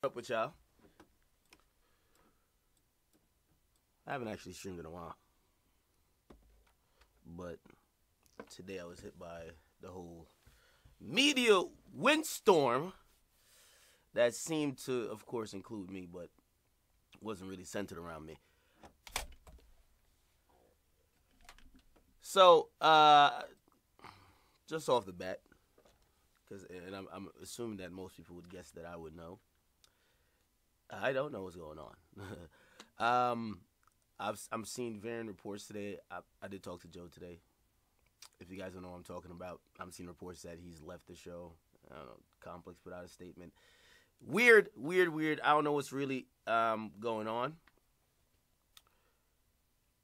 Up with y'all. I haven't actually streamed in a while, but today I was hit by the whole media windstorm that seemed to, of course, include me, but wasn't really centered around me. So, just off the bat, and I'm assuming that most people would guess that I would know. I don't know what's going on. I'm seeing varying reports today. I did talk to Joe today. If you guys don't know what I'm talking about, I'm seeing reports that he's left the show. I don't know, Complex put out a statement. Weird. I don't know what's really going on.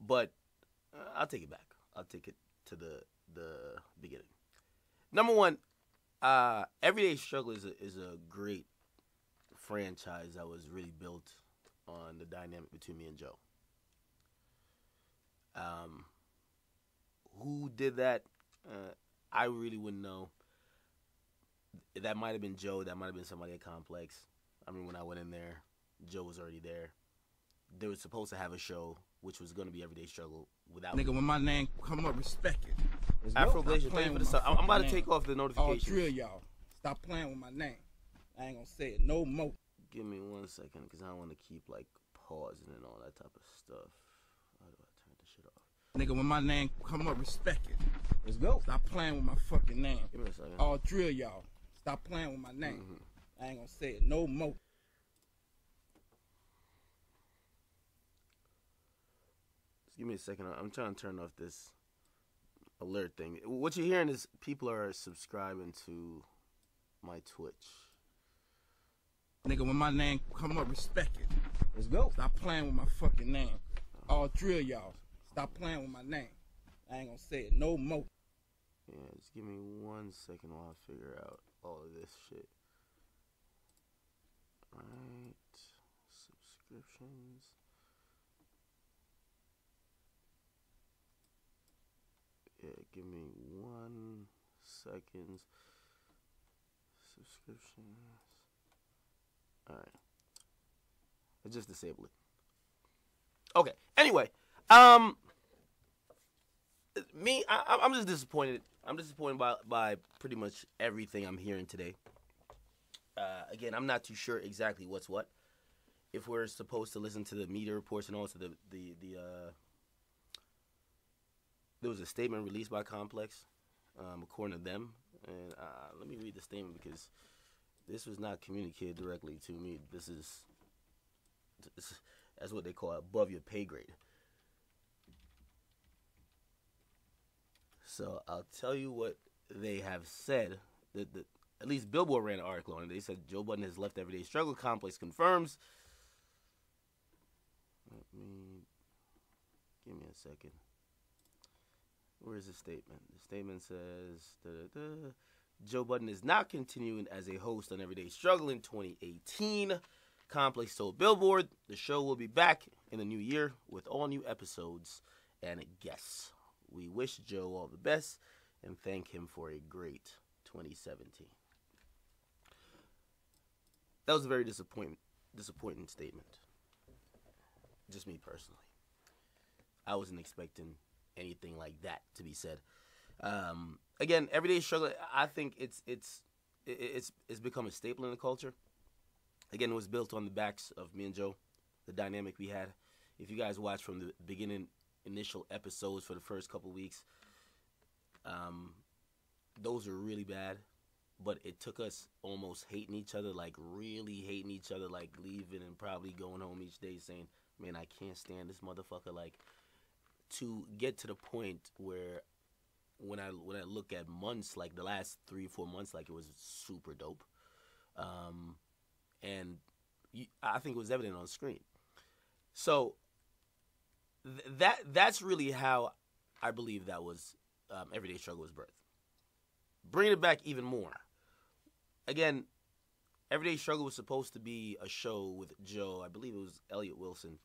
But I'll take it back. I'll take it to the beginning. Number one, Everyday Struggle is a great franchise that was really built on the dynamic between me and Joe. Who did that? I really wouldn't know. That might have been Joe. That might have been somebody at Complex. I mean, when I went in there, Joe was already there. They were supposed to have a show, which was going to be Everyday Struggle without nigga, when my name come up, respect it. Afro Glacier, thank you for the stuff. I'm about to take off the notifications. All drill y'all. Stop playing with my name. I ain't gonna say it no more. Give me 1 second, because I don't want to keep, like, pausing and all that type of stuff. How do I turn this shit off? Nigga, when my name come up, respect it. Let's go. Stop playing with my fucking name. Give me a second. All drill y'all. Stop playing with my name. I ain't gonna say it no more. Just give me a second. I'm trying to turn off this alert thing. What you're hearing is people are subscribing to my Twitch. Nigga, when my name come up, respect it. Let's go. Stop playing with my fucking name. All drill y'all. Stop playing with my name. I ain't gonna say it no more. Yeah, just give me 1 second while I figure out all of this shit. Alright. Subscriptions. Yeah, give me 1 second. Subscriptions. Alright. I just disabled it. Okay. Anyway, I'm just disappointed. I'm disappointed by pretty much everything I'm hearing today. Again, I'm not too sure exactly what's what. If we're supposed to listen to the media reports and also there was a statement released by Complex, according to them. And let me read the statement because this was not communicated directly to me. That's what they call above your pay grade. So I'll tell you what they have said. At least Billboard ran an article on it. They said Joe Budden has left Everyday Struggle. Complex confirms. Give me a second. Where is the statement? The statement says, Joe Budden is not continuing as a host on Everyday Struggle in 2018. Complex told Billboard the show will be back in the new year with all new episodes and guests. We wish Joe all the best and thank him for a great 2017. That was a very disappointing statement. Just me personally. I wasn't expecting anything like that to be said. Again, Everyday Struggle, I think it's become a staple in the culture. Again, it was built on the backs of me and Joe, the dynamic we had. If you guys watch from the beginning, initial episodes for the first couple weeks, those are really bad. But it took us almost hating each other, like really hating each other, like leaving and probably going home each day saying, man, I can't stand this motherfucker. Like, to get to the point where when I look at months, like the last 3-4 months, like it was super dope. And I think it was evident on the screen. So that's really how I believe that was Everyday Struggle was birthed. Bringing it back even more. Again, Everyday Struggle was supposed to be a show with Joe. I believe it was Elliot Wilson.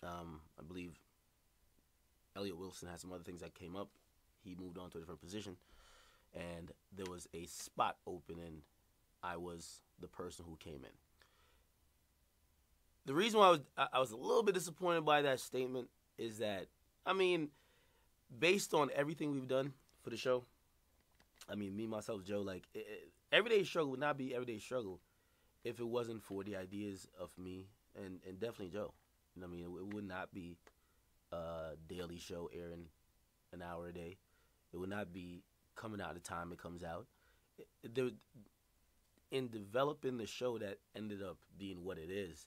I believe Elliot Wilson had some other things that came up. He moved on to a different position. And there was a spot open, and I was the person who came in. the reason why I was a little bit disappointed by that statement is that, I mean, based on everything we've done for the show, I mean, me, myself, Joe, like, Everyday Struggle would not be Everyday Struggle if it wasn't for the ideas of me and definitely Joe. You know what I mean? It would not be a daily show airing an hour a day. It would not be coming out the time it comes out. In developing the show that ended up being what it is,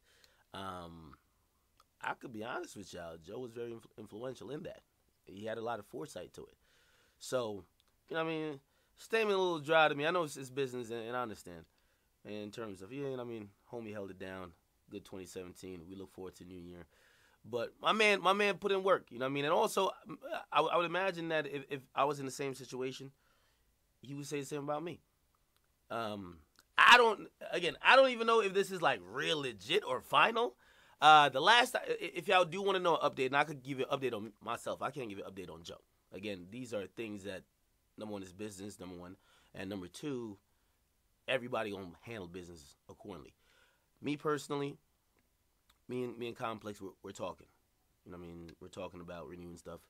I could be honest with y'all, Joe was very influential in that. He had a lot of foresight to it. So, you know what I mean? Statement a little dry to me. I know it's business, and I understand. In terms of, yeah, you know what I mean? Homie held it down. Good 2017. We look forward to New Year. But my man put in work, you know what I mean? And also, I would imagine that if I was in the same situation, he would say the same about me. I don't even know if this is like real legit or final. If y'all do want to know an update, and I could give you an update on myself, I can't give you an update on Joe. Again, these are things that, number one, is business, number one. And number two, everybody gonna handle business accordingly. Me personally, me and Complex, we're talking. You know what I mean? We're talking about renewing stuff.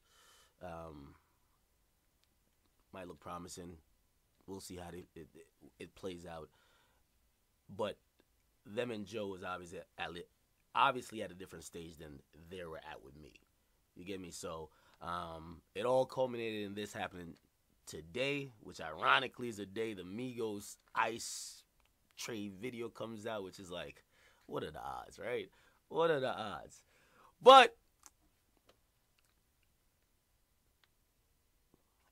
Might look promising. We'll see how it plays out. But them and Joe is obviously at a different stage than they were at with me. You get me? So it all culminated in this happening today, which ironically is the day the Migos Ice Tray video comes out, which is like, what are the odds, right? What are the odds? But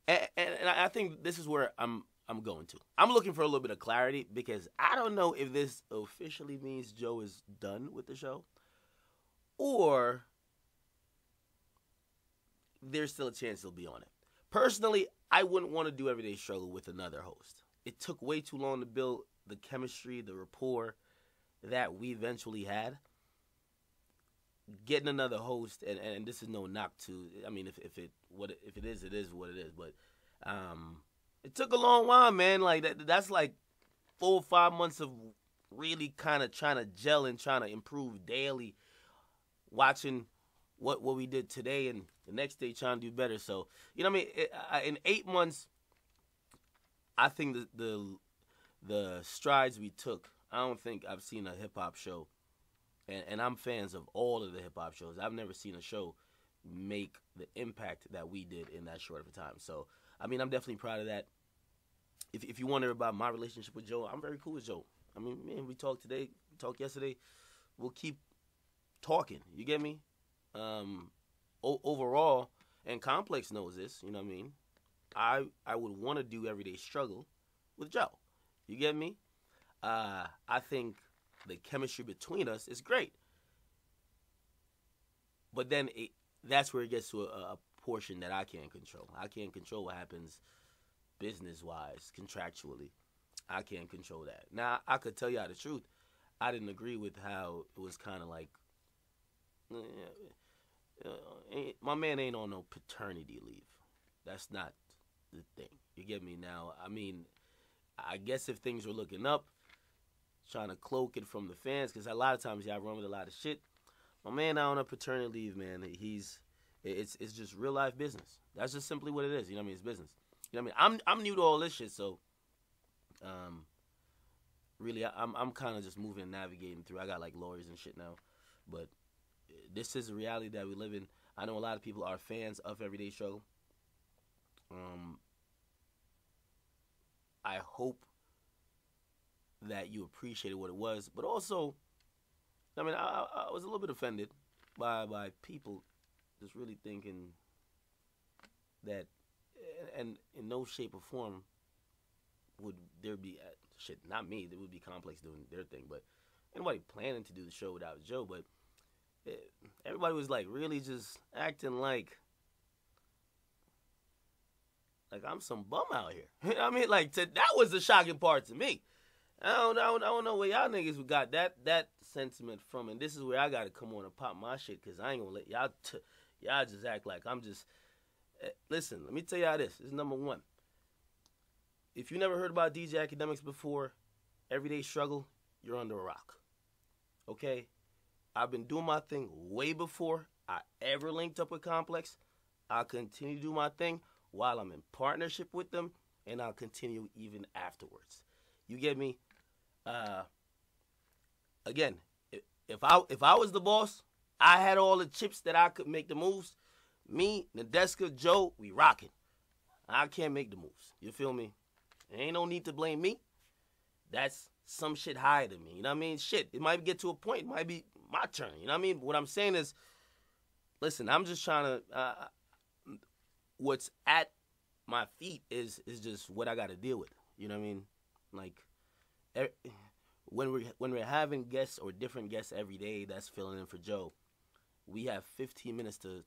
and I think this is where I'm going to. I'm looking for a little bit of clarity because I don't know if this officially means Joe is done with the show or there's still a chance he'll be on it. Personally, I wouldn't want to do Everyday Struggle with another host. It took way too long to build the chemistry, the rapport that we eventually had. Getting another host, and this is no knock to, I mean, if it is, it is what it is. But it took a long while, man. Like that's like 4 or 5 months of really kind of trying to gel and trying to improve daily. Watching what we did today and the next day trying to do better. So, you know what I mean? In 8 months, I think the strides we took, I don't think I've seen a hip-hop show, and I'm fans of all of the hip-hop shows. I've never seen a show make the impact that we did in that short of a time. So, I mean, I'm definitely proud of that. If you wonder about my relationship with Joe, I'm very cool with Joe. I mean, man, we talked today, we talked yesterday. We'll keep talking. You get me? Overall, and Complex knows this, you know what I mean? I would want to do Everyday Struggle with Joe. You get me? I think the chemistry between us is great. But then that's where it gets to a portion that I can't control. I can't control what happens business-wise, contractually. I can't control that. Now, I could tell y'all the truth. I didn't agree with how it was kind of like, my man ain't on no paternity leave. That's not the thing. You get me? Now, I mean, I guess if things were looking up, trying to cloak it from the fans, because a lot of times y'all run with a lot of shit. My man not on a paternity leave, man. It's just real life business. That's just simply what it is. You know what I mean? It's business. You know what I mean? I'm new to all this shit, so really I'm kind of just moving and navigating through. I got like lawyers and shit now, but this is a reality that we live in. I know a lot of people are fans of Everyday Struggle. I hope that you appreciated what it was, but also, I mean, I was a little bit offended by people just really thinking that, and in no shape or form would there be shit. Not me. There would be Complex doing their thing, but anybody planning to do the show without Joe. But everybody was like really just acting like I'm some bum out here. You know what I mean? Like that was the shocking part to me. I don't know where y'all niggas got that sentiment from, and this is where I gotta come on and pop my shit, because I ain't gonna let y'all just act like I'm just. Listen, let me tell y'all this. This is number one. If you never heard about DJ Akademiks before, Everyday Struggle, you're under a rock. Okay? I've been doing my thing way before I ever linked up with Complex. I'll continue to do my thing while I'm in partnership with them, and I'll continue even afterwards. You get me? Again, if I was the boss, I had all the chips that I could make the moves. Me, Nadeska, Joe, we rocking. I can't make the moves. You feel me? There ain't no need to blame me. That's some shit higher than me. You know what I mean? Shit, it might get to a point. It might be my turn. You know what I mean? What I'm saying is, listen, I'm just trying to, what's at my feet is just what I got to deal with. You know what I mean? Like, when we're having guests or different guests every day that's filling in for Joe, we have 15 minutes to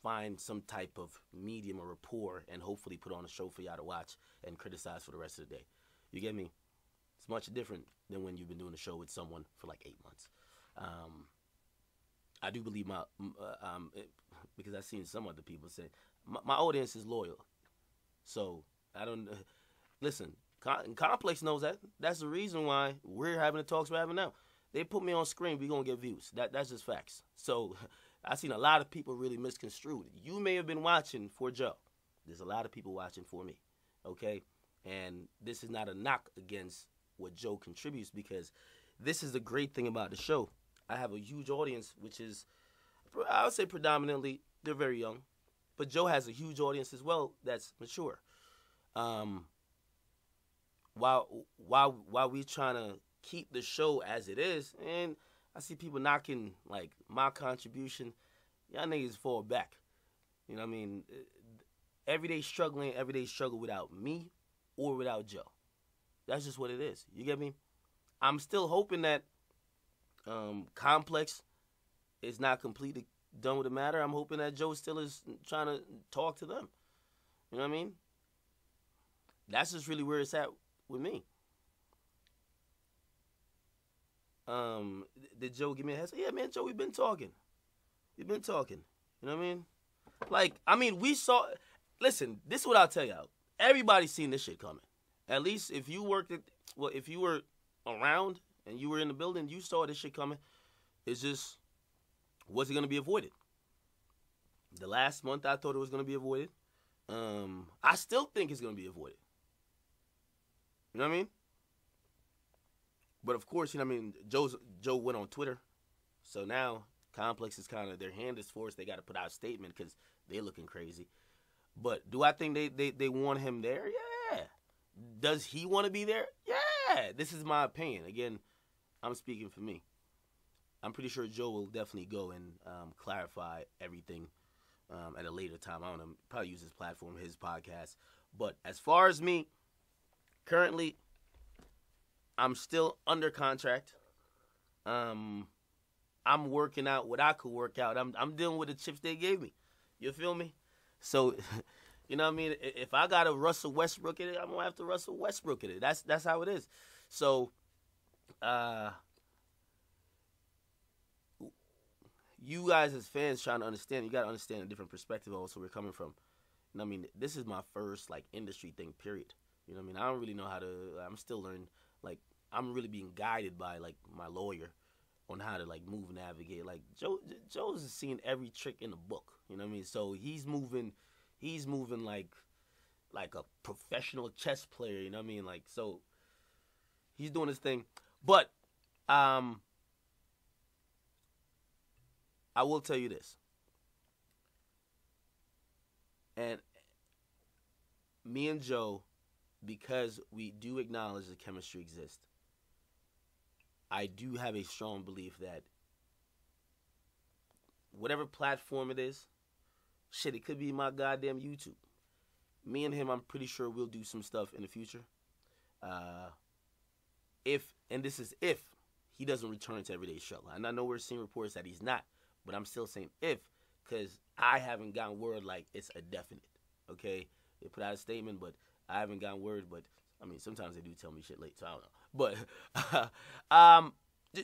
find some type of medium or rapport and hopefully put on a show for y'all to watch and criticize for the rest of the day. You get me? It's much different than when you've been doing a show with someone for like 8 months. I do believe because I've seen some other people say, my audience is loyal. So, I don't, listen, Complex knows that. That's the reason why we're having the talks we're having now. They put me on screen, we going to get views. That's just facts. So, I've seen a lot of people really misconstrued. You may have been watching for Joe. There's a lot of people watching for me, okay? And this is not a knock against what Joe contributes, because this is the great thing about the show. I have a huge audience, which is, I would say predominantly, they're very young. But Joe has a huge audience as well that's mature. While we trying to keep the show as it is, and I see people knocking, like, my contribution, y'all niggas fall back. You know what I mean? Everyday struggle without me or without Joe. That's just what it is. You get me? I'm still hoping that Complex is not completely done with the matter. I'm hoping that Joe still is trying to talk to them. You know what I mean? That's just really where it's at with me. Did Joe give me a heads up? Yeah, man, Joe, we've been talking. You know what I mean? Like, I mean, listen, this is what I'll tell y'all. Everybody's seen this shit coming. At least if you if you were around and you were in the building, you saw this shit coming. It's just, was it going to be avoided? The last month I thought it was going to be avoided. I still think it's going to be avoided. You know what I mean? But of course, you know what I mean, Joe went on Twitter. So now Complex is kind of, their hand is forced. They got to put out a statement because they're looking crazy. But do I think they want him there? Yeah. Does he want to be there? Yeah. This is my opinion. Again, I'm speaking for me. I'm pretty sure Joe will definitely go and clarify everything at a later time. I don't know, probably use his platform, his podcast. But as far as me, currently, I'm still under contract. I'm working out what I could work out. I'm dealing with the chips they gave me. You feel me? So, you know what I mean? If I got to Russell Westbrook it, I'm going to have to Russell Westbrook it. That's how it is. So, you guys as fans trying to understand, you got to understand a different perspective also where we're coming from. You know what I mean? This is my first, like, industry thing, period. You know what I mean? I don't really know how to, I'm still learning. Like, I'm really being guided by, like, my lawyer on how to, like, move and navigate. Like, Joe's seen every trick in the book. You know what I mean? So he's moving like a professional chess player. You know what I mean? Like, so he's doing his thing. But I will tell you this. And me and Joe, because we do acknowledge the chemistry exists, I do have a strong belief that whatever platform it is, shit, it could be my goddamn YouTube. Me and him, I'm pretty sure we'll do some stuff in the future. If he doesn't return to Everyday Struggle. And I know we're seeing reports that he's not, but I'm still saying if, because I haven't gotten word like it's a definite, okay? They put out a statement, but I haven't gotten word, but, I mean, sometimes they do tell me shit late, so I don't know. But,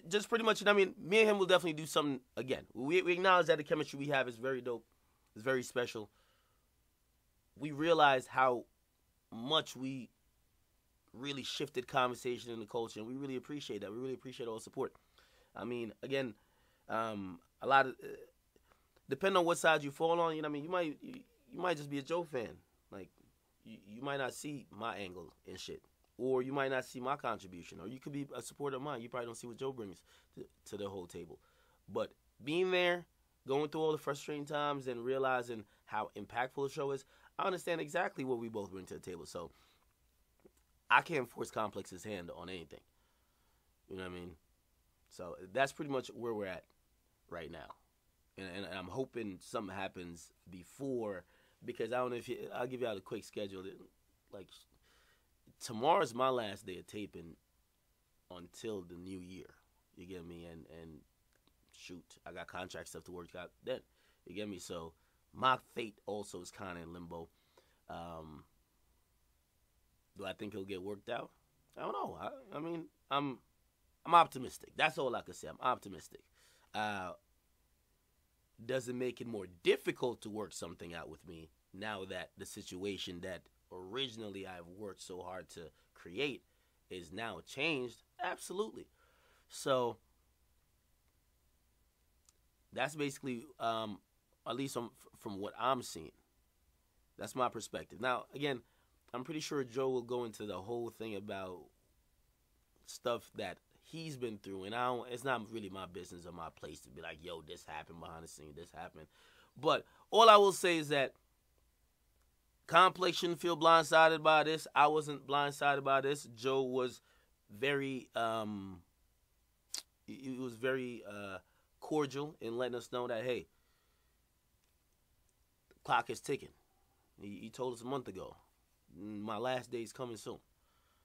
just pretty much, you know what I mean? Me and him will definitely do something again. We acknowledge that the chemistry we have is very dope. It's very special. We realize how much we really shifted conversation in the culture, and we really appreciate that. We really appreciate all the support. I mean, again, A lot of depending on what side you fall on, you know what I mean. You might just be a Joe fan. Like you might not see my angle and shit, or you might not see my contribution, or you could be a supporter of mine. You probably don't see what Joe brings to the whole table. But being there, going through all the frustrating times, and realizing how impactful the show is, I understand exactly what we both bring to the table. So I can't force Complex's hand on anything. You know what I mean? So that's pretty much where we're at right now. And I'm hoping something happens before, because I don't know if I'll give you out a quick schedule. Like, tomorrow's my last day of taping until the new year. You get me? And shoot, I got contract stuff to work out then. You get me? So my fate also is kind of in limbo. Do I think it'll get worked out? I don't know. I mean, I'm optimistic. That's all I can say. I'm optimistic. Does it make it more difficult to work something out with me now that the situation that originally I've worked so hard to create is now changed? Absolutely. So that's basically, at least from what I'm seeing. That's my perspective. Now, again, I'm pretty sure Joe will go into the whole thing about stuff that he's been through, and it's not really my business or my place to be like, yo, this happened behind the scenes, this happened. But all I will say is that Complex shouldn't feel blindsided by this. I wasn't blindsided by this. Joe was very, he was very cordial in letting us know that, hey, the clock is ticking. He told us a month ago, my last day is coming soon.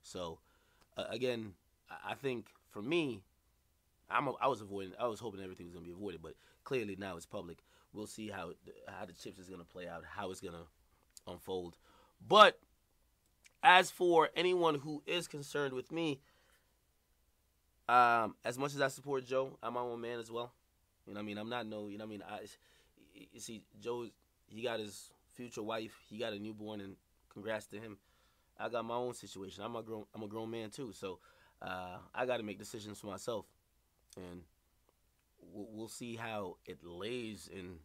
So, again, I think for me, I was hoping everything was gonna be avoided, but clearly now it's public. We'll see how the chips is gonna play out, how it's gonna unfold. But as for anyone who is concerned with me, as much as I support Joe, I'm my own man as well. You know what I mean? I'm not no, you know what I mean? You see, Joe, he got his future wife, he got a newborn, and congrats to him. I got my own situation. I'm a grown man too, so I got to make decisions for myself, and we'll see how it lays in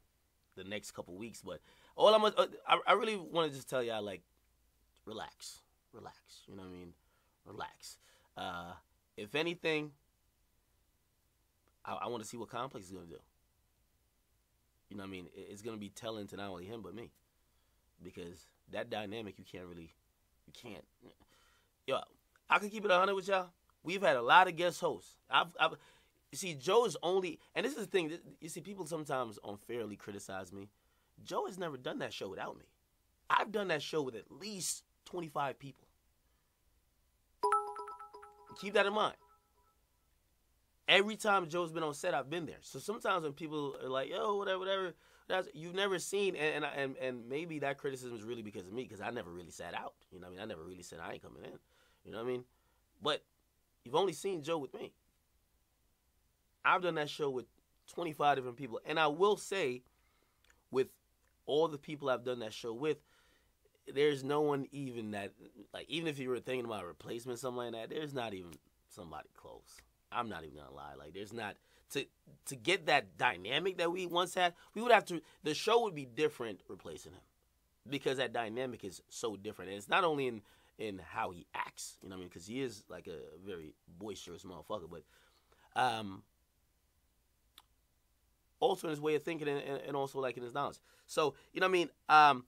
the next couple weeks. But all I really want to just tell y'all, like, relax. You know what I mean? Relax. If anything, I want to see what Complex is gonna do. You know what I mean? It's gonna be telling to not only him but me, because that dynamic you can't. Yo, I can keep it 100 with y'all. We've had a lot of guest hosts. You see, Joe is only, and this is the thing. You see, people sometimes unfairly criticize me. Joe has never done that show without me. I've done that show with at least 25 people. Keep that in mind. Every time Joe's been on set, I've been there. So sometimes when people are like, yo, whatever, you've never seen, and maybe that criticism is really because of me, because I never really sat out. You know what I mean? I never really said I ain't coming in. You know what I mean? But you've only seen Joe with me. I've done that show with 25 different people. And I will say, with all the people I've done that show with, there's no one even that, like, even if you were thinking about a replacement, something like that, there's not even somebody close. I'm not even gonna lie. Like, there's not, to get that dynamic that we once had, we would have to, the show would be different replacing him, because that dynamic is so different. And it's not only in how he acts, you know what I mean, because he is like a very boisterous motherfucker, but also in his way of thinking, and also like in his knowledge. So, you know what I mean,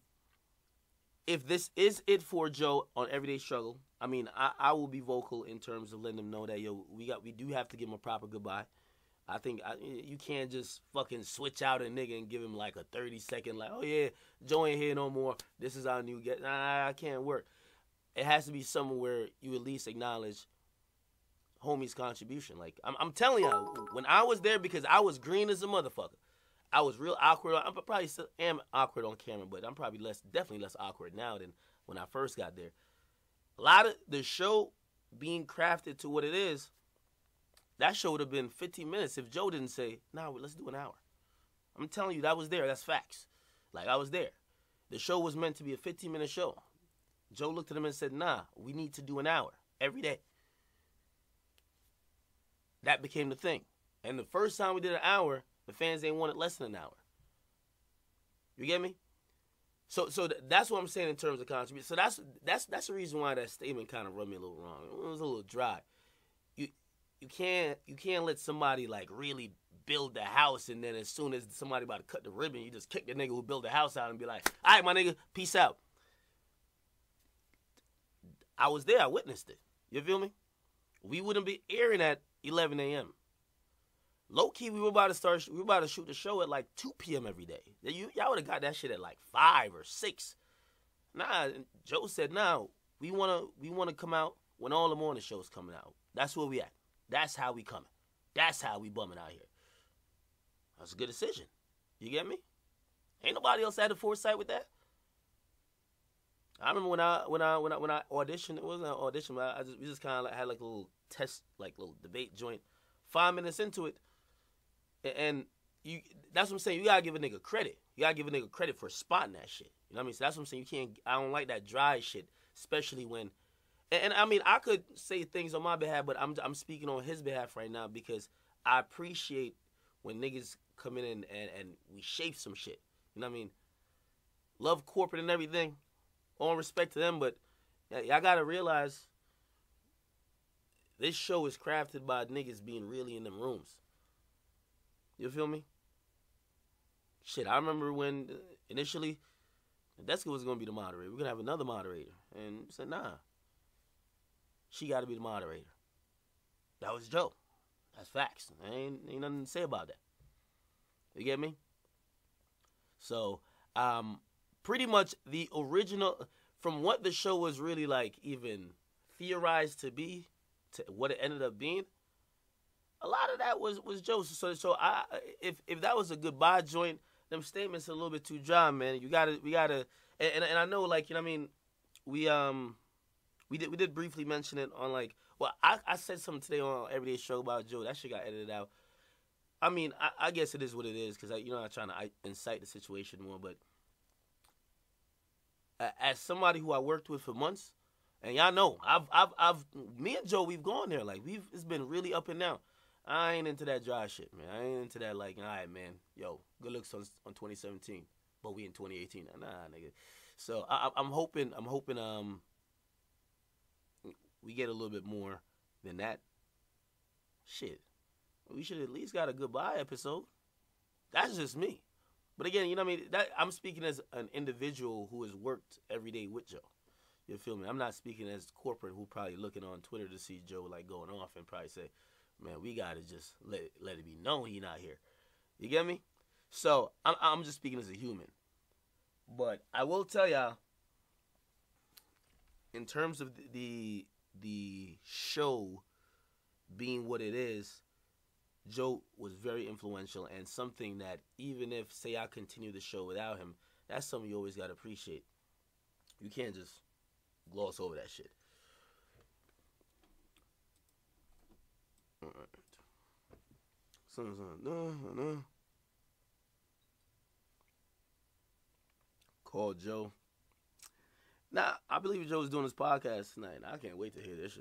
if this is it for Joe on Everyday Struggle, I mean, I will be vocal in terms of letting him know that, yo, we do have to give him a proper goodbye. I think you can't just fucking switch out a nigga and give him like a 30-second, like, oh yeah, Joe ain't here no more, this is our new guest. Nah, I can't work. It has to be somewhere where you at least acknowledge homie's contribution. Like, I'm telling y'all, when I was there, because I was green as a motherfucker, I was real awkward. I probably still am awkward on camera, but I'm probably definitely less awkward now than when I first got there. A lot of the show being crafted to what it is, that show would have been 15 minutes if Joe didn't say, nah, let's do an hour. I'm telling you, that was there. That's facts. Like, I was there. The show was meant to be a 15-minute show. Joe looked at him and said, nah, we need to do an hour every day. That became the thing. And the first time we did an hour, the fans ain't wanted less than an hour. You get me? So that's what I'm saying in terms of contribution. So that's the reason why that statement kind of rubbed me a little wrong. It was a little dry. You can't let somebody like really build the house, and then as soon as somebody about to cut the ribbon, you just kick the nigga who built the house out and be like, all right, my nigga, peace out. I was there. I witnessed it. You feel me? We wouldn't be airing at 11 a.m. Low key, we were about to shoot the show at like 2 p.m. every day. Y'all would have got that shit at like 5 or 6. Nah, Joe said, nah, we wanna come out when all the morning shows coming out. That's where we at. That's how we coming. That's how we bumming out here. That's a good decision. You get me? Ain't nobody else had the foresight with that. I remember when I auditioned. It wasn't an audition, but we just kind of like had like a little test, like little debate joint. 5 minutes into it, and that's what I'm saying. You gotta give a nigga credit. You gotta give a nigga credit for spotting that shit. You know what I mean? So that's what I'm saying. You can't. I don't like that dry shit, especially when. And I mean, I could say things on my behalf, but I'm speaking on his behalf right now because I appreciate when niggas come in and we shape some shit. You know what I mean? Love corporate and everything. All respect to them, but y'all gotta realize this show is crafted by niggas being really in them rooms. You feel me? Shit, I remember when initially Deska was gonna be the moderator. We're gonna have another moderator, and we said nah. She got to be the moderator. That was Joe. That's facts. Ain't nothing to say about that. You get me? So, pretty much the original, from what the show was really like even theorized to be, to what it ended up being, a lot of that was Joe. So if that was a goodbye joint, them statements are a little bit too dry, man. We gotta, and I know, like, you know what I mean, we did briefly mention it on, like, well, I said something today on Everyday Show about Joe. That shit got edited out. I mean, I guess it is what it is because I'm not trying to incite the situation more. But as somebody who I worked with for months, and y'all know, me and Joe, we've gone there. Like, it's been really up and down. I ain't into that dry shit, man. I ain't into that, like, all right, man, yo, good looks on 2017, but we in 2018. Nah, nigga. So I'm hoping we get a little bit more than that. Shit. We should at least got a goodbye episode. That's just me. But again, you know what I mean? I'm speaking as an individual who has worked every day with Joe. You feel me? I'm not speaking as corporate who probably looking on Twitter to see Joe like going off and probably say, man, we got to just let it be known he not here. You get me? So I'm just speaking as a human. But I will tell y'all, in terms of the show being what it is, Joe was very influential and something that even if, say, I continue the show without him, that's something you always got to appreciate. You can't just gloss over that shit. All right. No. Call Joe. Nah, I believe Joe's doing his podcast tonight. I can't wait to hear this shit.